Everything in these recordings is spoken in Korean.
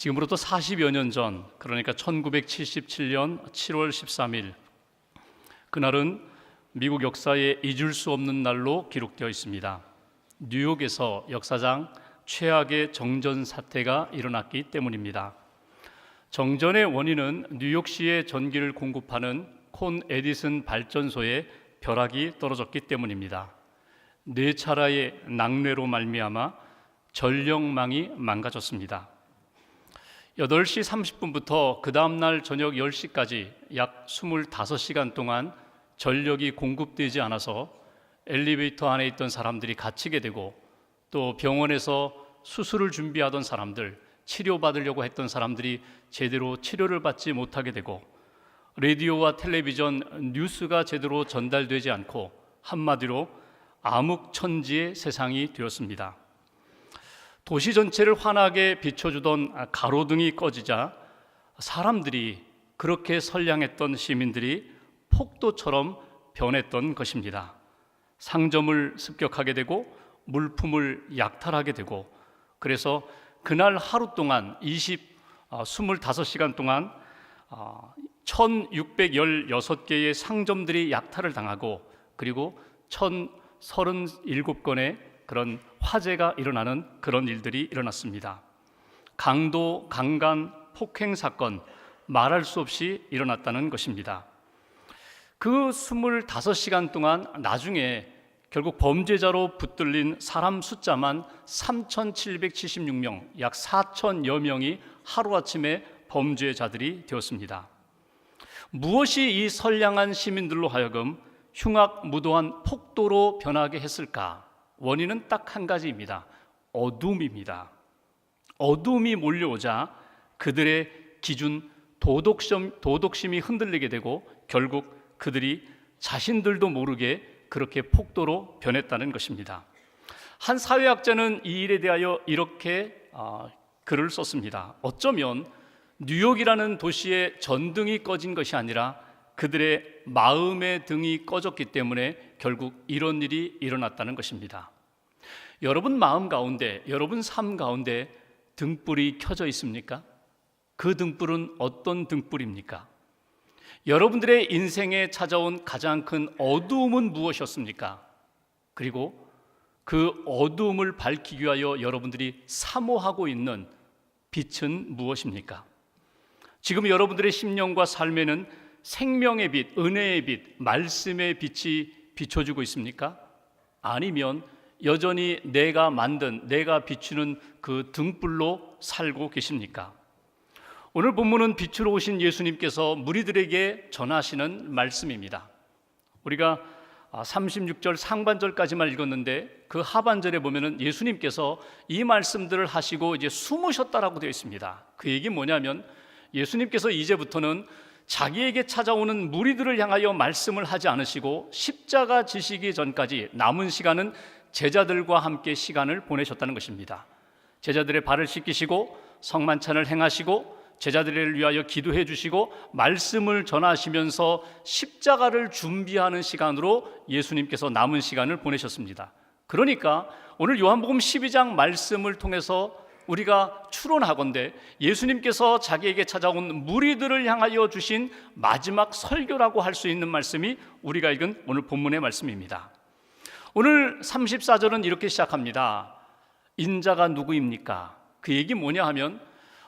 지금으로부터 40여 년 전, 그러니까 1977년 7월 13일, 그날은 미국 역사에 잊을 수 없는 날로 기록되어 있습니다. 뉴욕에서 역사상 최악의 정전 사태가 일어났기 때문입니다. 정전의 원인은 뉴욕시의 전기를 공급하는 콘 에디슨 발전소에 벼락이 떨어졌기 때문입니다. 네 차례의 낙뢰로 말미암아 전력망이 망가졌습니다. 8시 30분부터 그 다음날 저녁 10시까지 약 25시간 동안 전력이 공급되지 않아서 엘리베이터 안에 있던 사람들이 갇히게 되고, 또 병원에서 수술을 준비하던 사람들, 치료받으려고 했던 사람들이 제대로 치료를 받지 못하게 되고, 라디오와 텔레비전, 뉴스가 제대로 전달되지 않고 한마디로 암흑천지의 세상이 되었습니다. 도시 전체를 환하게 비춰주던 가로등이 꺼지자 사람들이, 그렇게 선량했던 시민들이 폭도처럼 변했던 것입니다. 상점을 습격하게 되고 물품을 약탈하게 되고, 그래서 그날 하루 동안 25시간 동안 1616개의 상점들이 약탈을 당하고, 그리고 1037건의 그런 화재가 일어나는 그런 일들이 일어났습니다. 강도, 강간, 폭행 사건, 말할 수 없이 일어났다는 것입니다. 그 25시간 동안 나중에 결국 범죄자로 붙들린 사람 숫자만 3,776명, 약 4,000여 명이 하루아침에 범죄자들이 되었습니다. 무엇이 이 선량한 시민들로 하여금 흉악무도한 폭도로 변하게 했을까? 원인은 딱 한 가지입니다. 어둠입니다. 어둠이 몰려오자 그들의 기준, 도덕심이 흔들리게 되고, 결국 그들이 자신들도 모르게 그렇게 폭도로 변했다는 것입니다. 한 사회학자는 이 일에 대하여 이렇게 글을 썼습니다. 어쩌면 뉴욕이라는 도시의 전등이 꺼진 것이 아니라 그들의 마음의 등이 꺼졌기 때문에 결국 이런 일이 일어났다는 것입니다. 여러분 마음 가운데, 여러분 삶 가운데 등불이 켜져 있습니까? 그 등불은 어떤 등불입니까? 여러분들의 인생에 찾아온 가장 큰 어두움은 무엇이었습니까? 그리고 그 어두움을 밝히기 위하여 여러분들이 사모하고 있는 빛은 무엇입니까? 지금 여러분들의 심령과 삶에는 생명의 빛, 은혜의 빛, 말씀의 빛이 비춰주고 있습니까? 아니면 여전히 내가 만든, 내가 비추는 그 등불로 살고 계십니까? 오늘 본문은 빛으로 오신 예수님께서 무리들에게 전하시는 말씀입니다. 우리가 36절 상반절까지만 읽었는데 그 하반절에 보면은 예수님께서 이 말씀들을 하시고 이제 숨으셨다라고 되어 있습니다. 그 얘기 뭐냐면 예수님께서 이제부터는 자기에게 찾아오는 무리들을 향하여 말씀을 하지 않으시고 십자가 지시기 전까지 남은 시간은 제자들과 함께 시간을 보내셨다는 것입니다. 제자들의 발을 씻기시고 성만찬을 행하시고 제자들을 위하여 기도해 주시고 말씀을 전하시면서 십자가를 준비하는 시간으로 예수님께서 남은 시간을 보내셨습니다. 그러니까 오늘 요한복음 12장 말씀을 통해서 우리가 추론하건대 예수님께서 자기에게 찾아온 무리들을 향하여 주신 마지막 설교라고 할 수 있는 말씀이 우리가 읽은 오늘 본문의 말씀입니다. 오늘 34절은 이렇게 시작합니다. 인자가 누구입니까? 그 얘기 뭐냐 하면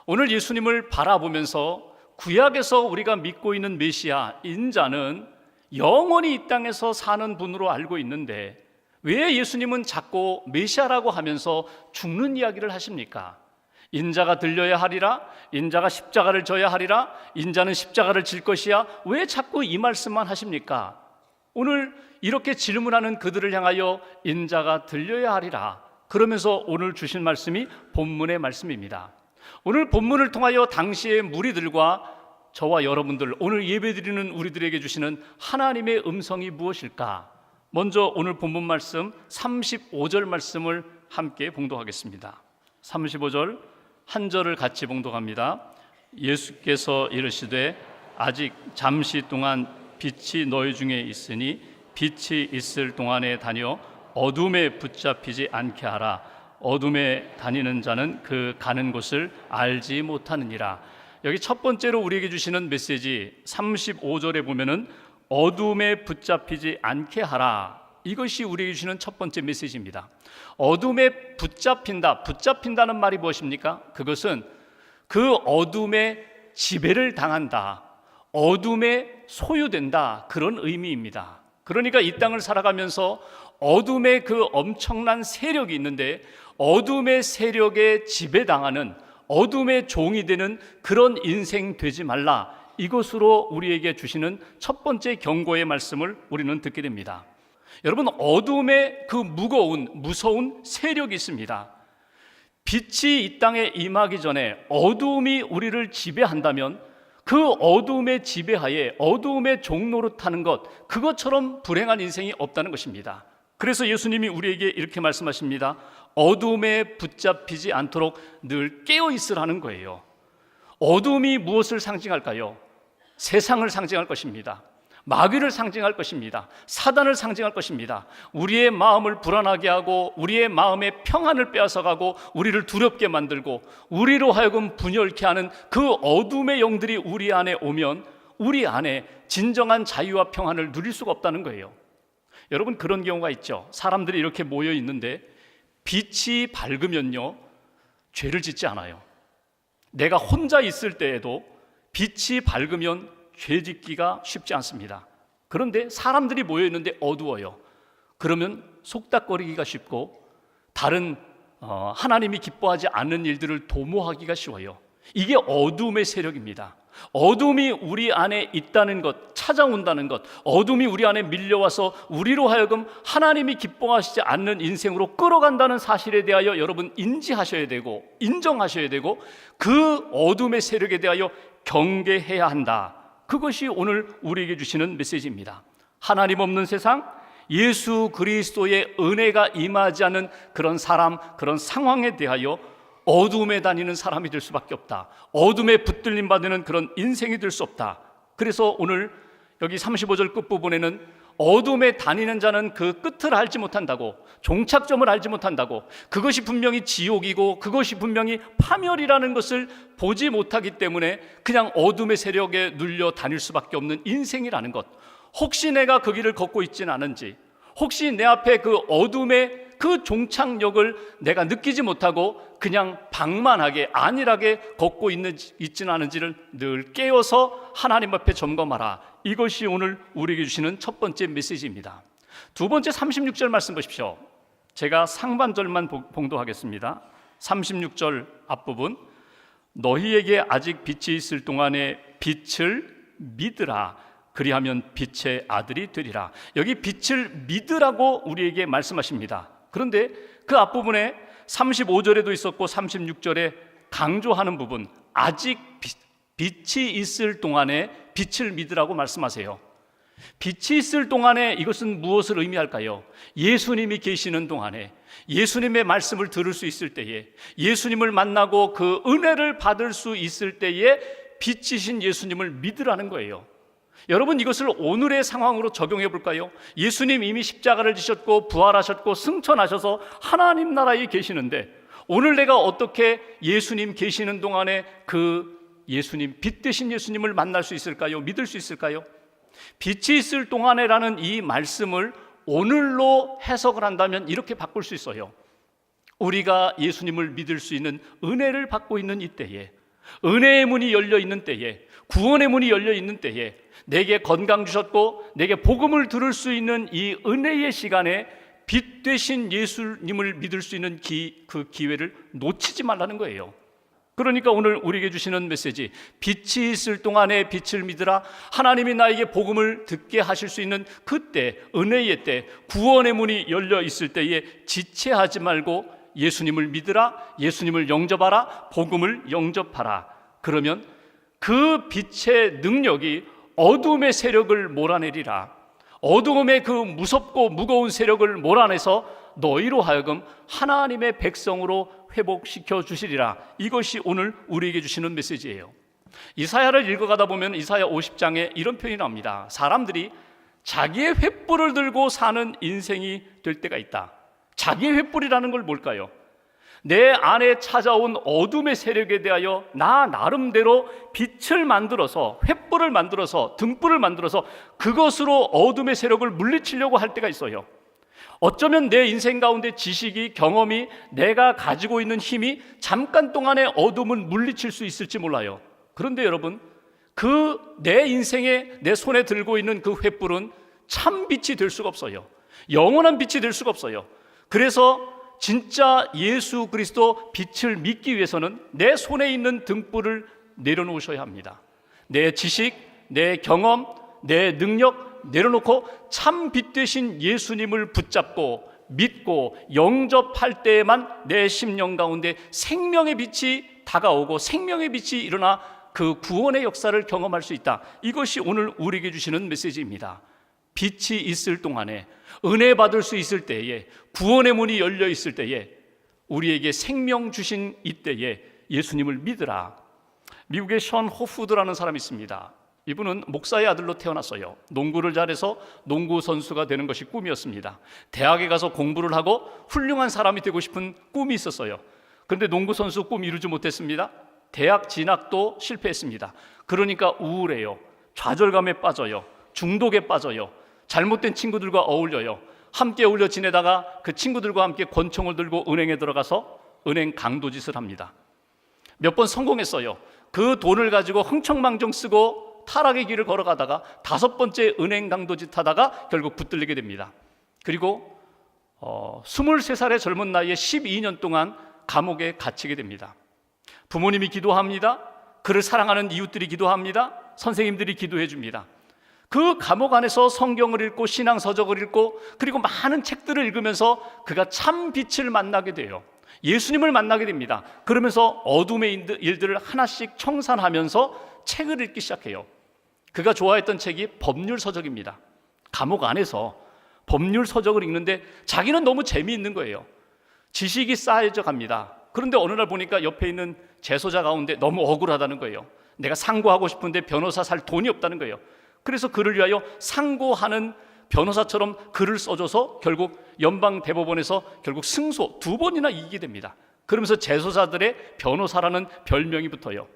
오늘 예수님을 바라보면서 구약에서 우리가 믿고 있는 메시아, 인자는 영원히 이 땅에서 사는 분으로 알고 있는데 왜 예수님은 자꾸 메시아라고 하면서 죽는 이야기를 하십니까? 인자가 들려야 하리라, 인자가 십자가를 져야 하리라, 인자는 십자가를 질 것이야, 왜 자꾸 이 말씀만 하십니까? 오늘 이렇게 질문하는 그들을 향하여 인자가 들려야 하리라, 그러면서 오늘 주신 말씀이 본문의 말씀입니다. 오늘 본문을 통하여 당시의 무리들과 저와 여러분들, 오늘 예배드리는 우리들에게 주시는 하나님의 음성이 무엇일까? 먼저 오늘 본문 말씀 35절 말씀을 함께 봉독하겠습니다. 35절 한 절을 같이 봉독합니다. 예수께서 이르시되 아직 잠시 동안 빛이 너희 중에 있으니 빛이 있을 동안에 다녀 어둠에 붙잡히지 않게 하라. 어둠에 다니는 자는 그 가는 곳을 알지 못하느니라. 여기 첫 번째로 우리에게 주시는 메시지 35절에 보면은 어둠에 붙잡히지 않게 하라. 이것이 우리에게 주시는 첫 번째 메시지입니다. 어둠에 붙잡힌다는 말이 무엇입니까? 그것은 그 어둠의 지배를 당한다, 어둠에 소유된다, 그런 의미입니다. 그러니까 이 땅을 살아가면서 어둠의 그 엄청난 세력이 있는데 어둠의 세력에 지배당하는, 어둠의 종이 되는 그런 인생 되지 말라. 이것으로 우리에게 주시는 첫 번째 경고의 말씀을 우리는 듣게 됩니다. 여러분, 어둠의 그 무서운 세력이 있습니다. 빛이 이 땅에 임하기 전에 어둠이 우리를 지배한다면 그 어둠의 지배하에 어둠의 종로로 타는 것, 그것처럼 불행한 인생이 없다는 것입니다. 그래서 예수님이 우리에게 이렇게 말씀하십니다. 어둠에 붙잡히지 않도록 늘 깨어 있으라는 거예요. 어둠이 무엇을 상징할까요? 세상을 상징할 것입니다. 마귀를 상징할 것입니다. 사단을 상징할 것입니다. 우리의 마음을 불안하게 하고 우리의 마음의 평안을 빼앗아가고 우리를 두렵게 만들고 우리로 하여금 분열케 하는 그 어둠의 영들이 우리 안에 오면 우리 안에 진정한 자유와 평안을 누릴 수가 없다는 거예요. 여러분, 그런 경우가 있죠. 사람들이 이렇게 모여 있는데 빛이 밝으면요, 죄를 짓지 않아요. 내가 혼자 있을 때에도 빛이 밝으면 죄 짓기가 쉽지 않습니다. 그런데 사람들이 모여 있는데 어두워요. 그러면 속닥거리기가 쉽고 다른 하나님이 기뻐하지 않는 일들을 도모하기가 쉬워요. 이게 어둠의 세력입니다. 어둠이 우리 안에 있다는 것, 찾아온다는 것, 어둠이 우리 안에 밀려와서 우리로 하여금 하나님이 기뻐하시지 않는 인생으로 끌어간다는 사실에 대하여 여러분 인지하셔야 되고 인정하셔야 되고 그 어둠의 세력에 대하여 경계해야 한다. 그것이 오늘 우리에게 주시는 메시지입니다. 하나님 없는 세상, 예수 그리스도의 은혜가 임하지 않는 그런 사람, 그런 상황에 대하여 어둠에 다니는 사람이 될 수밖에 없다. 어둠에 붙들림 받는 그런 인생이 될 수 없다. 그래서 오늘 여기 35절 끝부분에는 어둠에 다니는 자는 그 끝을 알지 못한다고, 종착점을 알지 못한다고, 그것이 분명히 지옥이고 그것이 분명히 파멸이라는 것을 보지 못하기 때문에 그냥 어둠의 세력에 눌려 다닐 수밖에 없는 인생이라는 것, 혹시 내가 그 길을 걷고 있지는 않은지, 혹시 내 앞에 그 어둠의 그 종착역을 내가 느끼지 못하고 그냥 방만하게 안일하게 걷고 있지는 않은지를 늘 깨어서 하나님 앞에 점검하라. 이것이 오늘 우리에게 주시는 첫 번째 메시지입니다. 두 번째 36절 말씀 보십시오. 제가 상반절만 봉독하겠습니다. 36절 앞부분, 너희에게 아직 빛이 있을 동안에 빛을 믿으라. 그리하면 빛의 아들이 되리라. 여기 빛을 믿으라고 우리에게 말씀하십니다. 그런데 그 앞부분에 35절에도 있었고 36절에 강조하는 부분, 아직 빛이 있을 동안에 빛을 믿으라고 말씀하세요. 빛이 있을 동안에 이것은 무엇을 의미할까요? 예수님이 계시는 동안에, 예수님의 말씀을 들을 수 있을 때에, 예수님을 만나고 그 은혜를 받을 수 있을 때에 빛이신 예수님을 믿으라는 거예요. 여러분, 이것을 오늘의 상황으로 적용해 볼까요? 예수님 이미 십자가를 지셨고 부활하셨고 승천하셔서 하나님 나라에 계시는데 오늘 내가 어떻게 예수님 계시는 동안에 그 예수님, 빛 되신 예수님을 만날 수 있을까요? 믿을 수 있을까요? 빛이 있을 동안에라는 이 말씀을 오늘로 해석을 한다면 이렇게 바꿀 수 있어요. 우리가 예수님을 믿을 수 있는 은혜를 받고 있는 이때에, 은혜의 문이 열려 있는 때에, 구원의 문이 열려 있는 때에, 내게 건강 주셨고 내게 복음을 들을 수 있는 이 은혜의 시간에 빛 되신 예수님을 믿을 수 있는 그 기회를 놓치지 말라는 거예요. 그러니까 오늘 우리에게 주시는 메시지, 빛이 있을 동안에 빛을 믿으라. 하나님이 나에게 복음을 듣게 하실 수 있는 그때, 은혜의 때, 구원의 문이 열려 있을 때에 지체하지 말고 예수님을 믿으라, 예수님을 영접하라, 복음을 영접하라. 그러면 그 빛의 능력이 어둠의 세력을 몰아내리라. 어둠의 그 무섭고 무거운 세력을 몰아내서 너희로 하여금 하나님의 백성으로 회복시켜 주시리라. 이것이 오늘 우리에게 주시는 메시지예요. 이사야를 읽어가다 보면 이사야 50장에 이런 표현이 나옵니다. 사람들이 자기의 횃불을 들고 사는 인생이 될 때가 있다. 자기의 횃불이라는 걸 뭘까요? 내 안에 찾아온 어둠의 세력에 대하여 나 나름대로 빛을 만들어서, 횃불을 만들어서, 등불을 만들어서 그것으로 어둠의 세력을 물리치려고 할 때가 있어요. 어쩌면 내 인생 가운데 지식이, 경험이, 내가 가지고 있는 힘이 잠깐 동안의 어둠을 물리칠 수 있을지 몰라요. 그런데 여러분, 그 내 인생에 내 손에 들고 있는 그 횃불은 참 빛이 될 수가 없어요. 영원한 빛이 될 수가 없어요. 그래서 진짜 예수 그리스도 빛을 믿기 위해서는 내 손에 있는 등불을 내려놓으셔야 합니다. 내 지식, 내 경험, 내 능력 내려놓고 참 빛 되신 예수님을 붙잡고 믿고 영접할 때에만 내 심령 가운데 생명의 빛이 다가오고 생명의 빛이 일어나 그 구원의 역사를 경험할 수 있다. 이것이 오늘 우리에게 주시는 메시지입니다. 빛이 있을 동안에, 은혜 받을 수 있을 때에, 구원의 문이 열려 있을 때에, 우리에게 생명 주신 이때에 예수님을 믿으라. 미국의 션 호푸드라는 사람이 있습니다. 이분은 목사의 아들로 태어났어요. 농구를 잘해서 농구 선수가 되는 것이 꿈이었습니다. 대학에 가서 공부를 하고 훌륭한 사람이 되고 싶은 꿈이 있었어요. 그런데 농구 선수 꿈 이루지 못했습니다. 대학 진학도 실패했습니다. 그러니까 우울해요. 좌절감에 빠져요. 중독에 빠져요. 잘못된 친구들과 어울려요. 함께 어울려 지내다가 그 친구들과 함께 권총을 들고 은행에 들어가서 은행 강도짓을 합니다. 몇 번 성공했어요. 그 돈을 가지고 흥청망청 쓰고 타락의 길을 걸어가다가 5번째 은행 강도짓 하다가 결국 붙들리게 됩니다. 그리고 23살의 젊은 나이에 12년 동안 감옥에 갇히게 됩니다. 부모님이 기도합니다. 그를 사랑하는 이웃들이 기도합니다. 선생님들이 기도해 줍니다. 그 감옥 안에서 성경을 읽고 신앙서적을 읽고 그리고 많은 책들을 읽으면서 그가 참 빛을 만나게 돼요. 예수님을 만나게 됩니다. 그러면서 어둠의 일들을 하나씩 청산하면서 책을 읽기 시작해요. 그가 좋아했던 책이 법률서적입니다. 감옥 안에서 법률서적을 읽는데 자기는 너무 재미있는 거예요. 지식이 쌓여져 갑니다. 그런데 어느 날 보니까 옆에 있는 재소자 가운데 너무 억울하다는 거예요. 내가 상고하고 싶은데 변호사 살 돈이 없다는 거예요. 그래서 그를 위하여 상고하는 변호사처럼 글을 써줘서 결국 연방대법원에서 결국 승소 2번이나 이기게 됩니다. 그러면서 재소자들의 변호사라는 별명이 붙어요.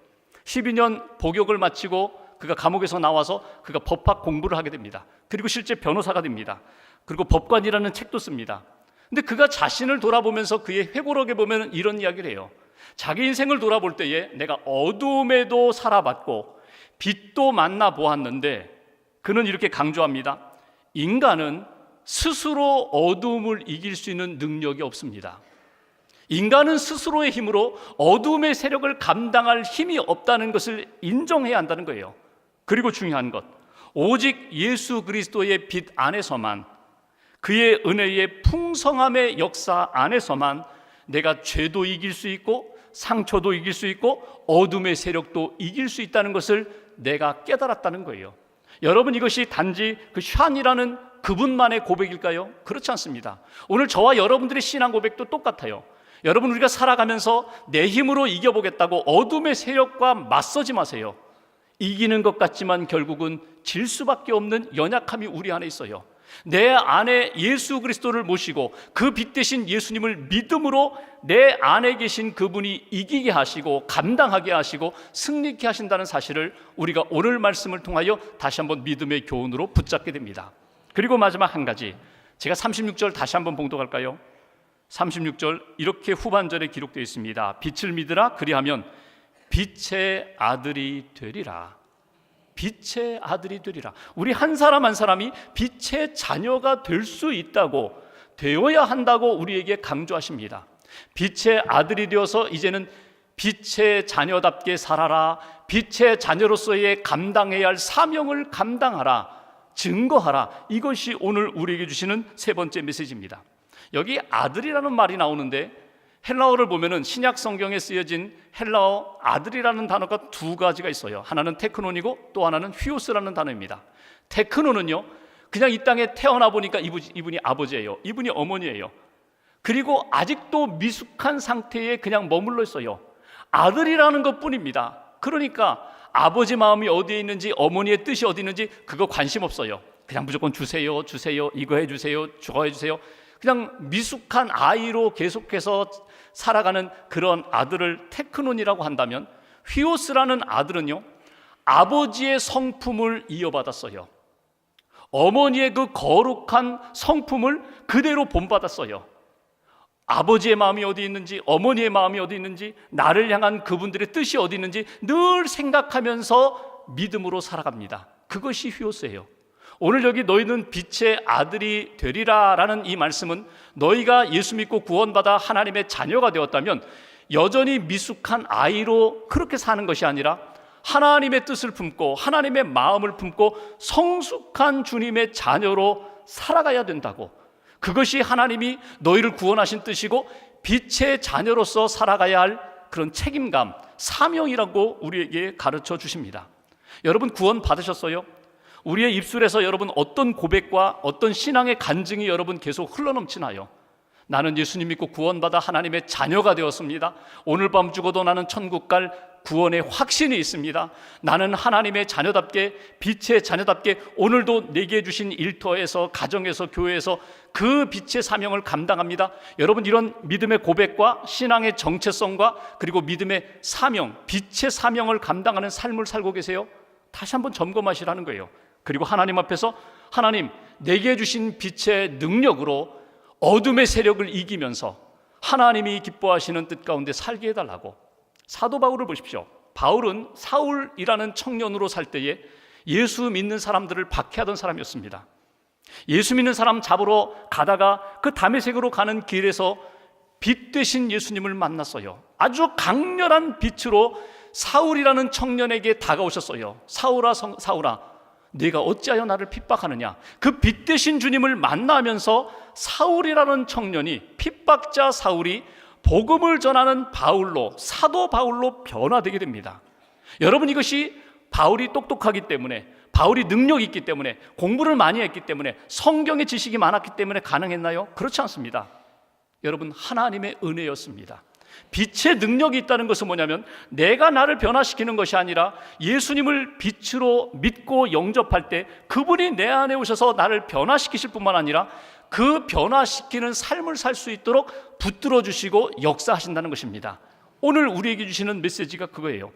12년 복역을 마치고 그가 감옥에서 나와서 그가 법학 공부를 하게 됩니다. 그리고 실제 변호사가 됩니다. 그리고 법관이라는 책도 씁니다. 근데 그가 자신을 돌아보면서 그의 회고록에 보면 이런 이야기를 해요. 자기 인생을 돌아볼 때에 내가 어둠에도 살아봤고 빛도 만나보았는데 그는 이렇게 강조합니다. 인간은 스스로 어둠을 이길 수 있는 능력이 없습니다. 인간은 스스로의 힘으로 어둠의 세력을 감당할 힘이 없다는 것을 인정해야 한다는 거예요. 그리고 중요한 것, 오직 예수 그리스도의 빛 안에서만, 그의 은혜의 풍성함의 역사 안에서만 내가 죄도 이길 수 있고 상처도 이길 수 있고 어둠의 세력도 이길 수 있다는 것을 내가 깨달았다는 거예요. 여러분, 이것이 단지 그 샨이라는 그분만의 고백일까요? 그렇지 않습니다. 오늘 저와 여러분들의 신앙 고백도 똑같아요. 여러분, 우리가 살아가면서 내 힘으로 이겨보겠다고 어둠의 세력과 맞서지 마세요. 이기는 것 같지만 결국은 질 수밖에 없는 연약함이 우리 안에 있어요. 내 안에 예수 그리스도를 모시고 그 빛 대신 예수님을 믿음으로 내 안에 계신 그분이 이기게 하시고 감당하게 하시고 승리케 하신다는 사실을 우리가 오늘 말씀을 통하여 다시 한번 믿음의 교훈으로 붙잡게 됩니다. 그리고 마지막 한 가지, 제가 36절 다시 한번 봉독할까요? 36절 이렇게 후반절에 기록되어 있습니다. 빛을 믿으라, 그리하면 빛의 아들이 되리라. 빛의 아들이 되리라. 우리 한 사람 한 사람이 빛의 자녀가 될 수 있다고, 되어야 한다고 우리에게 강조하십니다. 빛의 아들이 되어서 이제는 빛의 자녀답게 살아라. 빛의 자녀로서의 감당해야 할 사명을 감당하라. 증거하라. 이것이 오늘 우리에게 주시는 세 번째 메시지입니다. 여기 아들이라는 말이 나오는데 헬라어를 보면은 신약 성경에 쓰여진 헬라어 아들이라는 단어가 2가지가 있어요. 하나는 테크논이고 또 하나는 휘오스라는 단어입니다. 테크논은요, 그냥 이 땅에 태어나 보니까 이분이 아버지예요. 이분이 어머니예요. 그리고 아직도 미숙한 상태에 그냥 머물러 있어요. 아들이라는 것뿐입니다. 그러니까 아버지 마음이 어디에 있는지, 어머니의 뜻이 어디 있는지 그거 관심 없어요. 그냥 무조건 주세요, 주세요, 이거 해주세요, 저거 해주세요. 그냥 미숙한 아이로 계속해서 살아가는 그런 아들을 테크논이라고 한다면, 휘오스라는 아들은요, 아버지의 성품을 이어받았어요. 어머니의 그 거룩한 성품을 그대로 본받았어요. 아버지의 마음이 어디 있는지, 어머니의 마음이 어디 있는지, 나를 향한 그분들의 뜻이 어디 있는지 늘 생각하면서 믿음으로 살아갑니다. 그것이 휘오스예요. 오늘 여기 너희는 빛의 아들이 되리라 라는 이 말씀은, 너희가 예수 믿고 구원받아 하나님의 자녀가 되었다면 여전히 미숙한 아이로 그렇게 사는 것이 아니라 하나님의 뜻을 품고 하나님의 마음을 품고 성숙한 주님의 자녀로 살아가야 된다고, 그것이 하나님이 너희를 구원하신 뜻이고 빛의 자녀로서 살아가야 할 그런 책임감, 사명이라고 우리에게 가르쳐 주십니다. 여러분, 구원 받으셨어요? 우리의 입술에서 여러분 어떤 고백과 어떤 신앙의 간증이 여러분 계속 흘러넘치나요? 나는 예수님 믿고 구원받아 하나님의 자녀가 되었습니다. 오늘 밤 죽어도 나는 천국 갈 구원의 확신이 있습니다. 나는 하나님의 자녀답게, 빛의 자녀답게 오늘도 내게 주신 일터에서, 가정에서, 교회에서 그 빛의 사명을 감당합니다. 여러분, 이런 믿음의 고백과 신앙의 정체성과 그리고 믿음의 사명, 빛의 사명을 감당하는 삶을 살고 계세요? 다시 한번 점검하시라는 거예요. 그리고 하나님 앞에서, 하나님, 내게 주신 빛의 능력으로 어둠의 세력을 이기면서 하나님이 기뻐하시는 뜻 가운데 살게 해달라고. 사도 바울을 보십시오. 바울은 사울이라는 청년으로 살 때에 예수 믿는 사람들을 박해하던 사람이었습니다. 예수 믿는 사람 잡으러 가다가 그 다메섹으로 가는 길에서 빛 되신 예수님을 만났어요. 아주 강렬한 빛으로 사울이라는 청년에게 다가오셨어요. 사울아, 사울아, 네가 어찌하여 나를 핍박하느냐. 그 빛 되신 주님을 만나면서 사울이라는 청년이, 핍박자 사울이 복음을 전하는 바울로, 사도 바울로 변화되게 됩니다. 여러분, 이것이 바울이 똑똑하기 때문에, 바울이 능력이 있기 때문에, 공부를 많이 했기 때문에, 성경의 지식이 많았기 때문에 가능했나요? 그렇지 않습니다. 여러분, 하나님의 은혜였습니다. 빛의 능력이 있다는 것은 뭐냐면, 내가 나를 변화시키는 것이 아니라 예수님을 빛으로 믿고 영접할 때 그분이 내 안에 오셔서 나를 변화시키실 뿐만 아니라 그 변화시키는 삶을 살 수 있도록 붙들어 주시고 역사하신다는 것입니다. 오늘 우리에게 주시는 메시지가 그거예요.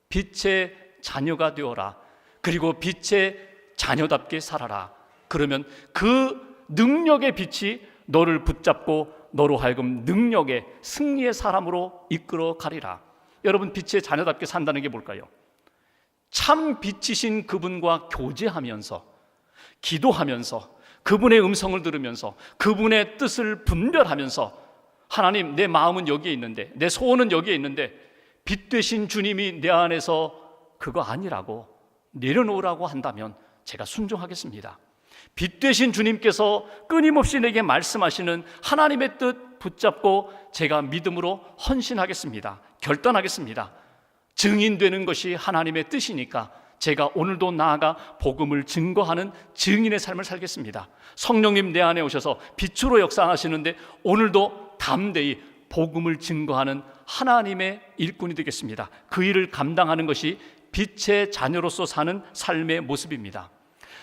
빛의 자녀가 되어라. 그리고 빛의 자녀답게 살아라. 그러면 그 능력의 빛이 너를 붙잡고 너로 하여금 능력의, 승리의 사람으로 이끌어 가리라. 여러분, 빛의 자녀답게 산다는 게 뭘까요? 참 빛이신 그분과 교제하면서, 기도하면서, 그분의 음성을 들으면서, 그분의 뜻을 분별하면서, 하나님, 내 마음은 여기에 있는데, 내 소원은 여기에 있는데 빛 되신 주님이 내 안에서 그거 아니라고 내려놓으라고 한다면 제가 순종하겠습니다. 빛 되신 주님께서 끊임없이 내게 말씀하시는 하나님의 뜻 붙잡고 제가 믿음으로 헌신하겠습니다. 결단하겠습니다. 증인되는 것이 하나님의 뜻이니까 제가 오늘도 나아가 복음을 증거하는 증인의 삶을 살겠습니다. 성령님 내 안에 오셔서 빛으로 역사하시는데 오늘도 담대히 복음을 증거하는 하나님의 일꾼이 되겠습니다. 그 일을 감당하는 것이 빛의 자녀로서 사는 삶의 모습입니다.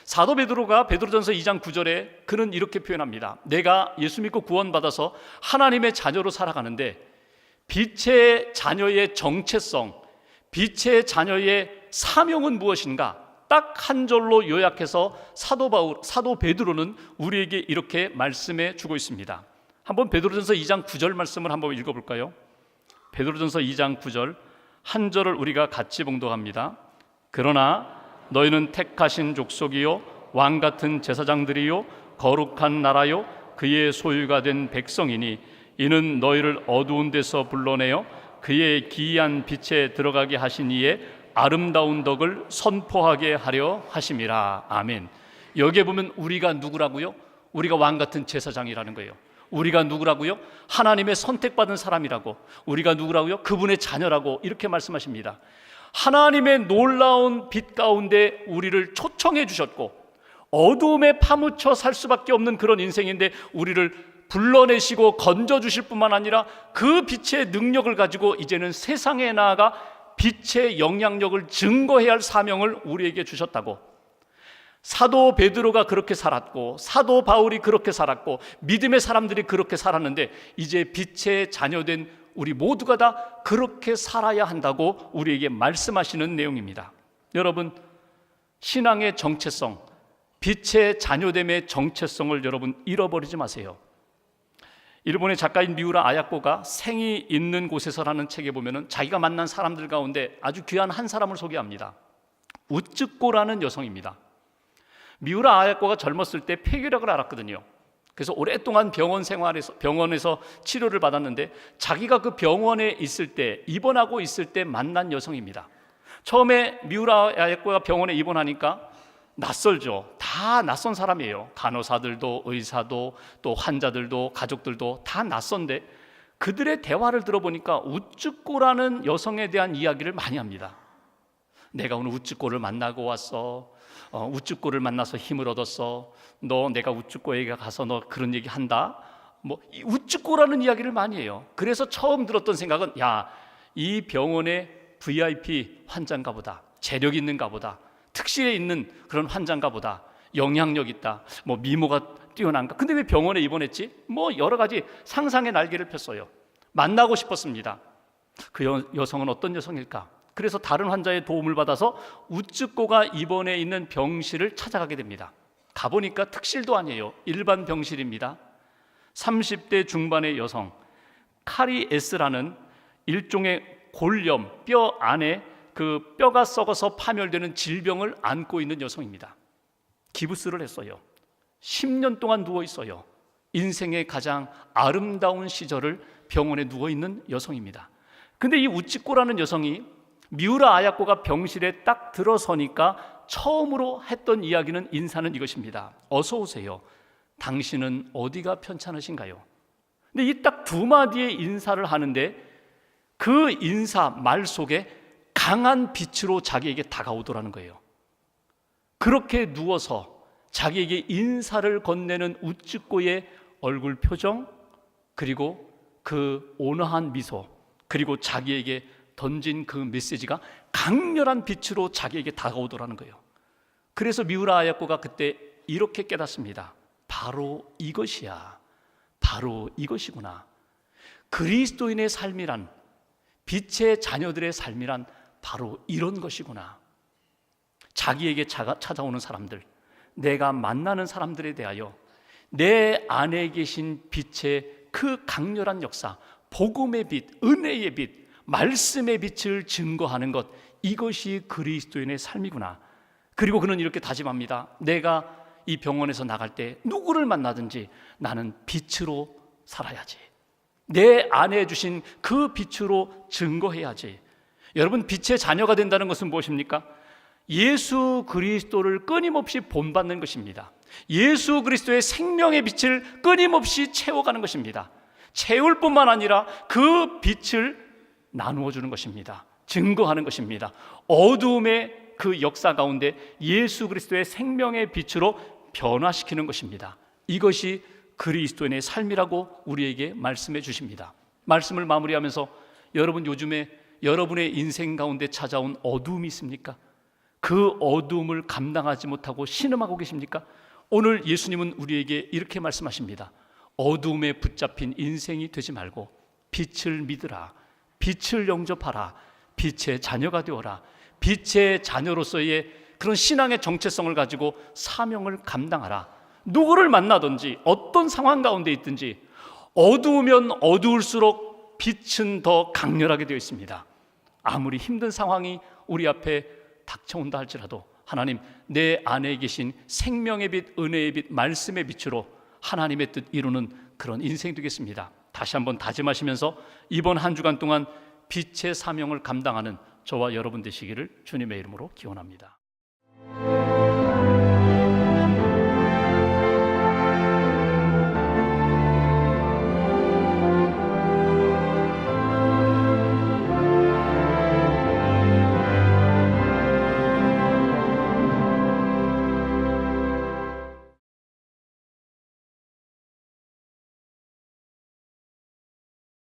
사도 베드로가 베드로전서 2장 9절에 그는 이렇게 표현합니다. 내가 예수 믿고 구원받아서 하나님의 자녀로 살아가는데 빛의 자녀의 정체성, 빛의 자녀의 사명은 무엇인가? 딱 한 절로 요약해서 사도 베드로는 우리에게 이렇게 말씀해 주고 있습니다. 한번 베드로전서 2장 9절 말씀을 한번 읽어볼까요? 베드로전서 2장 9절 한 절을 우리가 같이 봉독합니다. 그러나 너희는 택하신 족속이요 왕같은 제사장들이요 거룩한 나라요 그의 소유가 된 백성이니 이는 너희를 어두운 데서 불러내어 그의 기이한 빛에 들어가게 하신 이의 아름다운 덕을 선포하게 하려 하심이라. 아멘. 여기에 보면 우리가 누구라고요? 우리가 왕같은 제사장이라는 거예요. 우리가 누구라고요? 하나님의 선택받은 사람이라고. 우리가 누구라고요? 그분의 자녀라고 이렇게 말씀하십니다. 하나님의 놀라운 빛 가운데 우리를 초청해 주셨고 어두움에 파묻혀 살 수밖에 없는 그런 인생인데 우리를 불러내시고 건져주실 뿐만 아니라 그 빛의 능력을 가지고 이제는 세상에 나아가 빛의 영향력을 증거해야 할 사명을 우리에게 주셨다고. 사도 베드로가 그렇게 살았고 사도 바울이 그렇게 살았고 믿음의 사람들이 그렇게 살았는데 이제 빛의 자녀된 우리 모두가 다 그렇게 살아야 한다고 우리에게 말씀하시는 내용입니다. 여러분, 신앙의 정체성, 빛의 자녀됨의 정체성을 여러분 잃어버리지 마세요. 일본의 작가인 미우라 아야코가 생이 있는 곳에서라는 책에 보면은 자기가 만난 사람들 가운데 아주 귀한 한 사람을 소개합니다. 우츠코라는 여성입니다. 미우라 아야코가 젊었을 때 폐결핵을 앓았거든요. 그래서 오랫동안 병원에서 치료를 받았는데 자기가 그 병원에 있을 때, 입원하고 있을 때 만난 여성입니다. 처음에 미우라 아야코가 병원에 입원하니까 낯설죠. 다 낯선 사람이에요. 간호사들도, 의사도, 또 환자들도, 가족들도 다 낯선데 그들의 대화를 들어보니까 우츠코라는 여성에 대한 이야기를 많이 합니다. 내가 오늘 우츠코를 만나고 왔어. 우츠코를 만나서 힘을 얻었어. 내가 우츠코에게 가서 너 그런 얘기 한다. 이 우츠코라는 이야기를 많이 해요. 그래서 처음 들었던 생각은, 야, 이 병원의 VIP 환자인가 보다. 재력 있는가 보다. 특실에 있는 그런 환자인가 보다. 영향력 있다. 미모가 뛰어난가. 근데 왜 병원에 입원했지? 여러 가지 상상의 날개를 폈어요. 만나고 싶었습니다. 그 여성은 어떤 여성일까? 그래서 다른 환자의 도움을 받아서 우츠코가 입원해 있는 병실을 찾아가게 됩니다. 가보니까 특실도 아니에요. 일반 병실입니다. 30대 중반의 여성, 카리 S라는 일종의 골염, 뼈 안에 그 뼈가 썩어서 파멸되는 질병을 안고 있는 여성입니다. 기부스를 했어요. 10년 동안 누워 있어요. 인생의 가장 아름다운 시절을 병원에 누워 있는 여성입니다. 근데 이 우츠코라는 여성이 미우라 아야코가 병실에 딱 들어서니까 처음으로 했던 이야기는, 인사는 이것입니다. 어서 오세요. 당신은 어디가 편찮으신가요? 근데 이 딱 두 마디의 인사를 하는데 그 인사 말 속에 강한 빛으로 자기에게 다가오더라는 거예요. 그렇게 누워서 자기에게 인사를 건네는 우츠코의 얼굴 표정, 그리고 그 온화한 미소, 그리고 자기에게 던진 그 메시지가 강렬한 빛으로 자기에게 다가오더라는 거예요. 그래서 미우라 아야코가 그때 이렇게 깨닫습니다. 바로 이것이야. 바로 이것이구나. 그리스도인의 삶이란, 빛의 자녀들의 삶이란 바로 이런 것이구나. 자기에게 찾아오는 사람들, 내가 만나는 사람들에 대하여 내 안에 계신 빛의 그 강렬한 역사, 복음의 빛, 은혜의 빛, 말씀의 빛을 증거하는 것, 이것이 그리스도인의 삶이구나. 그리고 그는 이렇게 다짐합니다. 내가 이 병원에서 나갈 때 누구를 만나든지 나는 빛으로 살아야지. 내 안에 주신 그 빛으로 증거해야지. 여러분, 빛의 자녀가 된다는 것은 무엇입니까? 예수 그리스도를 끊임없이 본받는 것입니다. 예수 그리스도의 생명의 빛을 끊임없이 채워가는 것입니다. 채울 뿐만 아니라 그 빛을 나누어 주는 것입니다. 증거하는 것입니다. 어두움의 그 역사 가운데 예수 그리스도의 생명의 빛으로 변화시키는 것입니다. 이것이 그리스도인의 삶이라고 우리에게 말씀해 주십니다. 말씀을 마무리하면서, 여러분, 요즘에 여러분의 인생 가운데 찾아온 어두움이 있습니까? 그 어두움을 감당하지 못하고 신음하고 계십니까? 오늘 예수님은 우리에게 이렇게 말씀하십니다. 어두움에 붙잡힌 인생이 되지 말고 빛을 믿으라. 빛을 영접하라. 빛의 자녀가 되어라. 빛의 자녀로서의 그런 신앙의 정체성을 가지고 사명을 감당하라. 누구를 만나든지 어떤 상황 가운데 있든지 어두우면 어두울수록 빛은 더 강렬하게 되어 있습니다. 아무리 힘든 상황이 우리 앞에 닥쳐온다 할지라도 하나님, 내 안에 계신 생명의 빛, 은혜의 빛, 말씀의 빛으로 하나님의 뜻 이루는 그런 인생 되겠습니다. 다시 한번 다짐하시면서 이번 한 주간 동안 빛의 사명을 감당하는 저와 여러분 되시기를 주님의 이름으로 기원합니다.